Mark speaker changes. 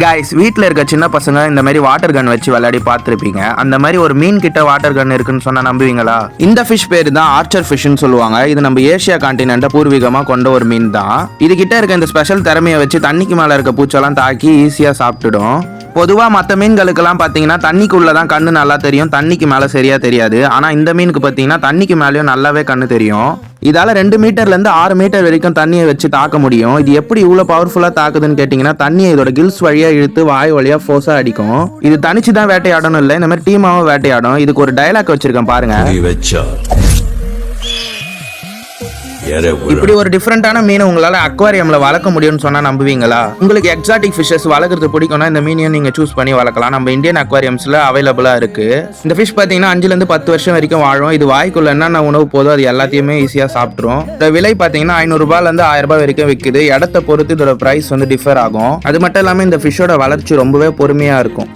Speaker 1: Guys, வீட்டில் இருக்க சின்ன பசங்க இந்த மாதிரி வாட்டர் கன் வச்சு விளையாடி பார்த்துருப்பீங்க. அந்த மாதிரி ஒரு மீன் கிட்ட வாட்டர் கன் இருக்குன்னு சொன்னா நம்புவீங்களா? இந்த ஃபிஷ் பேர் தான் ஆர்ச்சர் ஃபிஷ்னு சொல்லுவாங்க. இது நம்ம ஏசியா கான்டினென்ட்டை பூர்வீகமாக கொண்ட ஒரு மீன் தான். இது கிட்ட இருக்க இந்த ஸ்பெஷல் திறமையை வச்சு தண்ணிக்கு மேலே இருக்க பூச்செல்லாம் தாக்கி ஈஸியாக சாப்பிட்டுடும். பொதுவாக மற்ற மீன்களுக்கெல்லாம் பார்த்தீங்கன்னா தண்ணிக்குள்ளே தான் கண்ணு நல்லா தெரியும், தண்ணிக்கு மேலே சரியாக தெரியாது. ஆனால் இந்த மீனுக்கு பார்த்தீங்கன்னா தண்ணிக்கு மேலேயும் நல்லாவே கண்ணு தெரியும். இதால் 2 மீட்டர்லேருந்து 6 மீட்டர் வரைக்கும் தண்ணியை வச்சு தாக்க முடியும். இது எப்படி இவ்வளோ பவர்ஃபுல்லாக தாக்குதுன்னு கேட்டிங்கன்னா, தண்ணியை இதோட கில்ஸ் வழியாக இழுத்து வாய் வழியாக ஃபோர்ஸாக அடிக்கும். இது தனிச்சு தான் வேட்டையாடணும் இல்லை, இந்த மாதிரி டீமாவும் வேட்டையாடும். இதுக்கு ஒரு டைலாக் வச்சிருக்கேன் பாருங்க. இப்படி ஒரு டிஃப்ரெண்டான மீனை உங்களால அக்வாரியம்ல வளர்க்க முடியும்னு சொன்னா நம்புவீங்களா? உங்களுக்கு எக்ஸாட்டிக் ஃபிஷஸ் வளர்க்கறது பிடிக்கும்னா இந்த மீனையும் நீங்க சூஸ் பண்ணி வளர்க்கலாம். நம்ம இந்தியன் அக்வாரியம்ஸ்ல அவைலபிளா இருக்கு. இந்த ஃபிஷ் பாத்தீங்கன்னா 5 to 10 வருஷம் வரைக்கும் வாழும். இது வாய்க்குள்ள என்னென்ன உணவு போதோ அது எல்லாத்தையுமே ஈஸியா சாப்பிட்டுரும். இந்த விலை பாத்தீங்கன்னா 500 ரூபாயிலிருந்து 1000 ரூபாய் வரைக்கும் விற்குது. இடத்தை பொறுத்து இதோட பிரைஸ் டிஃபர் ஆகும். அது மட்டும் இல்லாம இந்த ஃபிஷ்ஷோட வளர்ச்சி ரொம்பவே பொறுமையா இருக்கும்.